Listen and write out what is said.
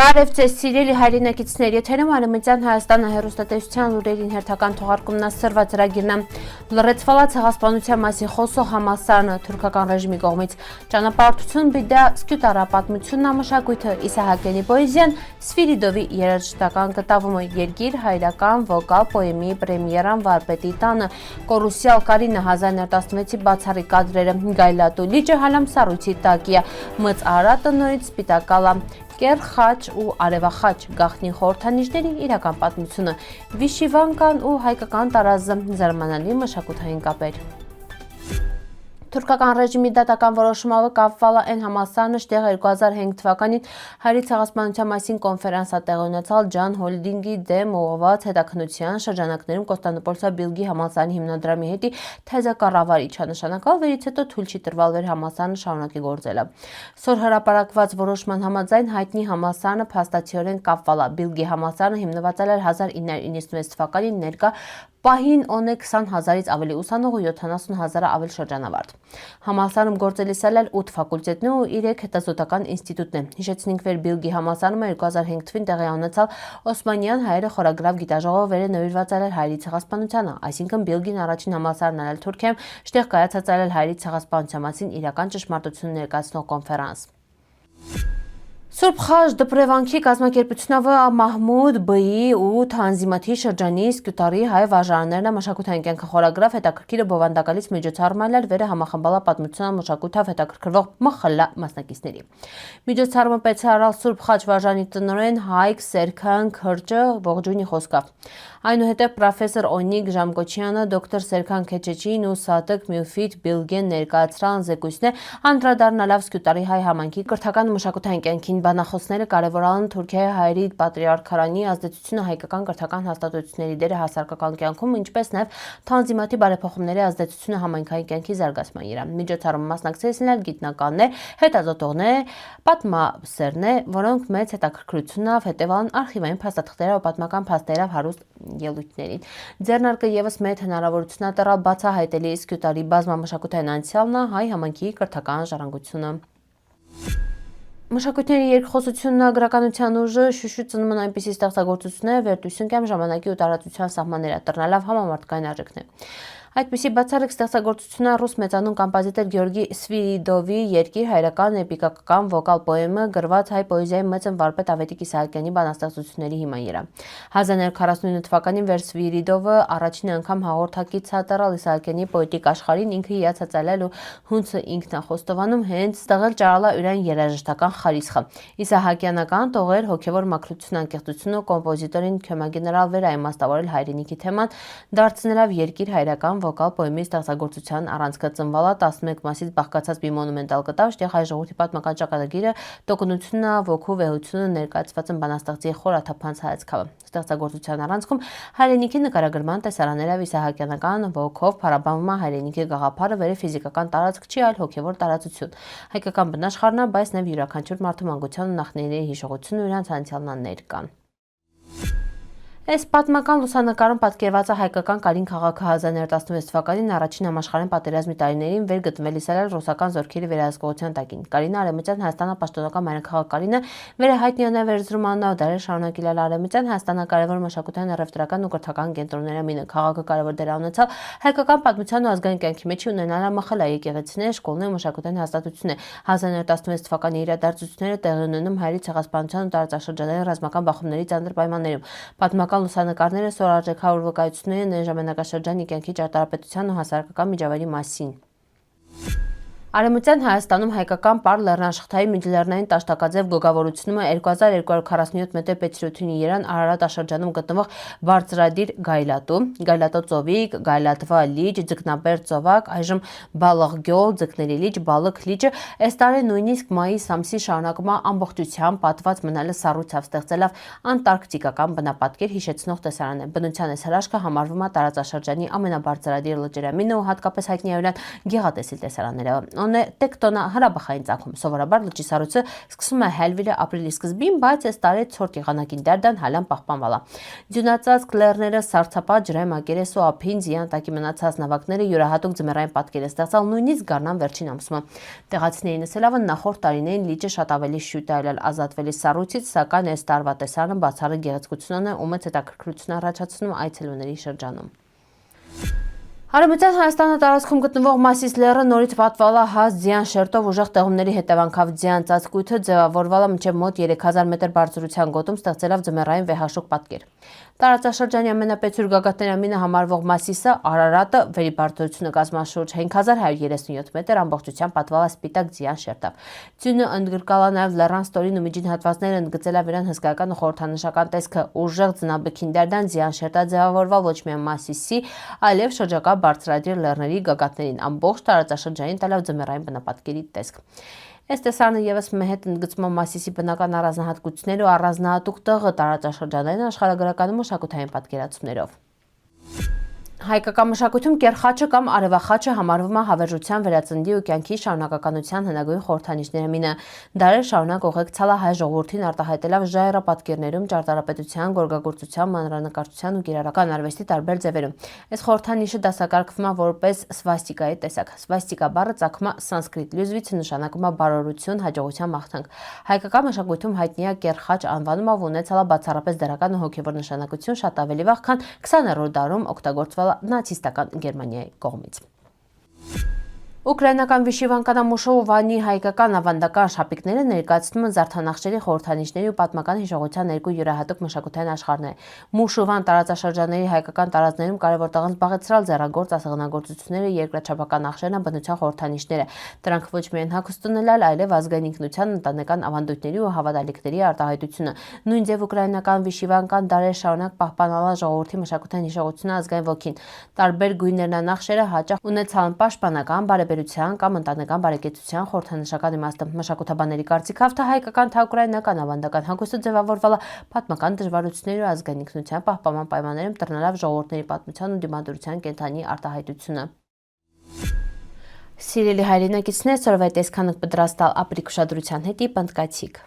Բարև ձեզ սիրելի հայրենակիցներ, եթերում Արևմտյան Հայաստանը հեռուստատեսության լուրերին հերթական թողարկումն ասրված ծրագիրն է։ Լրացվալա ցեղասպանության մասին խոսող համալսարանը թուրքական ռեժիմի կողմից ճանապարհորդություն բիդա սկյուտարապատմությունն ամշակույթը Իսահակյանի պոեզիան Սվիրիդովի երաժշտական կտավումը երկիր հայրական վոկալ պոեմի պրեմիերան Վարպետի տանը Կորուսյալ Կարինը 1916-ի բացառիկ կադրերը Գայլատու լիճը հալամսառույցի տակիա մծ արատը նորից սպիտակալա Կեր խաչ ու արևախաչ գաղտնի խորհրդանիշների իրական պատմությունը, վիշիվանկան ու հայկական տարազը զարմանալի մշակութային կապեր։ Թուրքական ռեժիմի դատական որոշումով կապվալը այն համալսարանը շտեղ 2005 թվականին հայերի ցեղասպանության մասին կոնֆերանս տեղի ունեցալ Ջան Հոլդինգի դեմ ուղղված հետաքննության շրջանակներում Կոստանդնուպոլսա Բիլգի համալսարանի հիմնադրամի հետի թեզակառավարիչ նշանակալ, վերից հետո թույլ չի տրվել վեր համալսարանը շարունակի գործելը։ Սոր հրապարակված որոշման համաձայն հայտնի համալսարանը փաստացիորեն կապվալա Բիլգի համալսարանը հիմնված էր 1996 թվականին ներկա Պահին ունե 20,000-ից ավելի ուսանող ու 70,000-ը ավել շրջանավարտ։ Համալսարանում գործելիս էլ 8 ֆակուլտետն ու 3 հետազոտական ինստիտուտն է։ Հիշեցնենք վեր Բիլգի համալսարանում 2005 թվականին տեղի ունեցալ Օսմանյան հայերը խորագրավ գիտաժողով վերը նվիրված էր հայերի ցեղասպանությանը, այսինքն Բիլգին առաջին համալսարն էր Թուրքիայում, շտեղ կայացած էր հայերի ցեղասպանության մասին իրական ճշմարտություն ներկայացնող կոնֆերանս։ Սուրբ Խաչ դպրևանքի կազմակերպությունով Մահմուդ Բ-ի ու Թանզիմաթի շրջանի սկյուտարի հայ վարժարաններն մշակութային կյանքը խորագրավ հետաքրքիր բովանդակալից միջոցառումն էր վերը համախմբալա պատմության մշակութով հետաքրքրվող ՄԽԼ մասնակիցների։ Միջոցառումը պետցարալ Սուրբ Խաչ վարժանի տնօրեն Հայկ Սերքան Քրջը ողջույնի խոսքով։ Այնուհետև պրոֆեսոր Օնիկ Ժամկոչյանը, դոկտոր Սերքան Քեչեչին ու Սատիկ Մյուֆիտ Բիլգեն ներկայացրան զեկույցն անդրադառնալով սկյուտարի հայ համայնքի կրթական մշակութային կյանքին բանախոսները կարևորալն Թուրքիայի հայերի պատրիարքարանի ազդեցությունը հայկական կրթական հաստատությունների դերը հասարակական կյանքում, ինչպես նաև Թանզիմաթի բարեփոխումների ազդեցությունը համայնքային կյանքի զարգացման իրան։ Միջոցառումը մասնակցեցին գիտնականներ, հետազոտողներ, պատմասերներ, որոնք մեծ հետաքրքրությունով հետևան արխիվային փաստաթղթերով ու պատմական փաստերով հարուստ ելույթներին։ Ձեռնարկը եւս մեծ հնարավորություն է տալիս բացահայտելի սկյուտարի բազմամշակութային անցյալն հայ համայնքի կրթական ժառանգությունը։ Մշակույթների երկխոսությունն գրականության ուժը շուշու ծնումը այնպիսի ստեղծագործություն է, վերտույսուն կամ ժամանակի ու տարածության սահմանները տրնալավ համամարտկային արժեքն է։ Այդպիսի բացառիկ ստեղծագործությունը ռուս մեծանուն կոմպոզիտոր Գեորգի Սվիրիդովի երկիր հայրական էպիկական վոկալ պոեմը գրված հայ պոեզիայի մեծն վարպետ Ավետիք Իսահակյանի բանաստեղծությունների հիման երա։ 1949 թվականին վեր Սվիրիդովը առաջին անգամ հաղորդակից հատարալ Իսահակյանի պոետիկ աշխարհին ինքը հիացածալել ու հունցը ինքն է խոստովանում հենց ստեղել ճարալա յուրան երաժշտական խարիսխը։ Իսահակյանական տողեր հոգևոր մաքրություն անկեղծություն ու կոմպոզիտորին քյոմագեներալ վեր իմաստավորել հայրենիքի թեման դարձնելով երկիր հայրական վոկալ պոեմի ստեղծագործության առանցքը ծնվալա 11 մասից բաղկացած մի մոնումենտալ կտավ, շտեղ հայ ժողովրդի պատմական ճակատագիրը տոկունությունը, ոգու վեհությունը ներկայացված են բանաստեղծի խորաթափանց հայացքով։ Ստեղծագործության առանցքում հայրենիքի նկարագրման տեսարաններով իսահակյանական ոգով փառաբանվում է հայրենիքի գաղափարը վերը ֆիզիկական տարածք չի, այլ հոգևոր տարածություն։ Հայկական բնաշխարհն է, բայց նաև յուրաքանչյուր մարդու մանկության ու նախնիների հիշողությունը ու իրանց անցյալն ներկան։ Այս պատմական լուսանկարում պատկերված է հայկական Կարին քաղաքը 1916 թվականին առաջին համաշխարհային պատերազմի տարիներին վեր գտնվելիս էլ ռուսական զորքերի վերահսկողության տակին։ Կարինը Արևմտյան Հայաստանը պաշտոնական մայրաքաղաք Կարինը վերը հայտնի է վերզրումանով դարեր շարունակել Արևմտյան Հայաստանը կարևոր մշակութային առևտրական ու կրթական կենտրոնները մինը քաղաքը կարևոր դեր ունեցավ հայկական պատմության ու ազգային կյանքի մեջ ունենալ ՄԽԼ եկեղեցիներ, շկոլներ, մշակութային հաստատություններ։ 1916 թվականի իրադարձությունները տեղի ունենում հայերի ցեղասպանության ու տարածաշրջանային ռազմական բախումների ծանր պայմաններում։ Պատմական լուսանկարները սոր արժեքավոր վկայություններ են ժամանակաշրջանի կյանքի ճարտարապետության ու հասարակական միջավայրի մասին։ Արևմտյան Հայաստանում հայկական պար լեռնաշղթայի միջլեռնային տաշտակաձև գոգավորությունը 2247 մետր պետրությունի երան Արարատ աշրջանում գտնվող բարձրադիր Գայլատու, Գայլատո ծովիկ, Գայլատվա լիճ, Ձկնաբեր ծովակ, այժմ Բալղգյոլ, Ձկների լիճ, Բալըք լիճը այս տարի նույնիսկ մայիս ամսի շարունակում պատված պատված մնալը սառույցավ ստեղծելով անտարկտիկական բնապատկեր հիշեցնող տեսարան է։ Բնության այս հրաշքը համարվում է տարածաշրջանի ամենաբարձրադիր լճերամինը ու հատկապես հայտնի է գեղատեսիլ տեսարաններով։ օնե տեկտոնա հրաբխային ծագում։ Սովորաբար լճիսարուցը սկսում է հելվիլը ապրիլի սկզբին, բայց այս տարի ցորտ եղանակին դարդան հալան պահպանվալա։ Ձյունածածկ լեռները, սառցապատ ջրային մակերեսու ափին զիան տակի մնացած նավակները յուրահատուկ ձմեռային պատկեր է ստեղծալ նույնիսկ գարնան վերջին ամսում։ Տեղացիներին ասելավը նախորդ տարիներին լիճը շատ ավելի շուտ է այլել ազատվելի սառույցից, սակայն այս տարվա տեսարանը բացառիկ գեղեցկությունն է ու մեծ հետաքրքրություն առաջացնում այցելուների շրջանում։ Հարավային Հայաստանի տարածքում գտնվող Մասիս լեռը նորից պատվալա հաս ձյան շերտով ուժեղ տեղումների հետևանքով ձյան ծածկույթը ձևավորվալա մինչև մոտ 3000 մետր բարձրության գոտում, ստեղծելով ձմեռային վեհաշուկ պատկեր։ Տարածաշրջանի ամենապեցուր գագաթների ամինը համարվող Մասիսը Արարատը վերի բարձրությունը կազմում շուրջ 5137 մետր, ամբողջությամբ պատվալա սպիտակ ձյան շերտով։ Ձյունը ընդգրկալա նաև լեռան ստորին ու միջին հատվածները, ընդգծելով իրեն հսկայական ու խորհրդանշական տեսքը, ուժեղ ձնաբքին դարդան ձյան շերտը ձևավորվալ ոչ միայն Մասիսի, այլև շրջակա բարձրադիր լեռների գագաթներին, ամբողջ տարածաշրջանին տալով ձմեռային բնապատկերի տեսք։ Այս տեսարանը ևս մեհետ ընդգծում է Մասիսի բնական առանձնահատկությունները ու առանձնահատուկ տեղը տարածաշրջանային աշխարհագրական ու մշակութային պատկերացումներով։ Հայկական մշակույթում կեռխաչը կամ արևախաչը համարվում է հավերժության, վերածննդի ու կյանքի շարունակականության հնագույն խորհրդանիշների մինը։ Դարեր շարունակ ուղեկցալա հայ ժողովրդին արտահայտելով ժայռապատկերներում, ճարտարապետության, գորգագործության, մանրանկարչության ու կիրառական արվեստի տարբեր ձևերում։ Այս խորհրդանիշը դասակարգվում է որպես սվաստիկայի տեսակ։ Սվաստիկա բառը ծագում է սանսկրիտ լեզվից, նշանակում է բարօրություն, հաջողության մաղթանք։ Հայկական մշակույթում հայտնի է կեռխաչ անվանումը, ունեցել է բացառապես դրական ու հոգևոր նշանակություն շատ ավելի վաղ, քան 20-րդ դարում օգտագործվել նացիստական Գերմանիայի կողմից։ Ուկրաինական վիշիվանական Մուշովանի հայկական ավանդական շապիկները ներկայացնում են զարդանախշերի, խորհրդանիշների ու պատմական հիշողության երկու յուրահատուկ մշակութային աշխարհներ։ Մուշովան տարածաշրջանների հայկական տարածքներում կարևոր տեղ են զբաղեցրել ձեռագործ ասեղնագործությունները, երկրաչափական նախշերն, բնության խորհրդանիշները։ Դրանք ոչ միայն հագուստ ունենալ, այլև ազգային ինքնության, ընտանեկան ավանդույթների ու հավատալիքների արտահայտությունը։ Նույն ձև ուկրաինական վիշիվանական դարեր շարունակ պահպանալա ժողովրդի մշակութային հիշողությունը, ազգային ոգին։ Տարբեր գույներն նախշերը հաճախ ունեցան պաշտպանական, բարեբերության կամ ընտանեկան բարեկեցության խորհրդանշական իմաստը։ Մշակութաբանների կարծիքով հայկական ուկրաինական ավանդական հագուստը ձևավորվել է պատմական դժվարությունների ու ազգային ինքնության պահպանման պայմաններում, տրնելով ժողովուրդների պատմության ու դիմադրության կենդանի արտահայտությունը։ Սիրելի հայրենակիցներ, սորվայ տեսքանք պատրաստալ ապրիկ ուշադրության հետի պնդկացիք։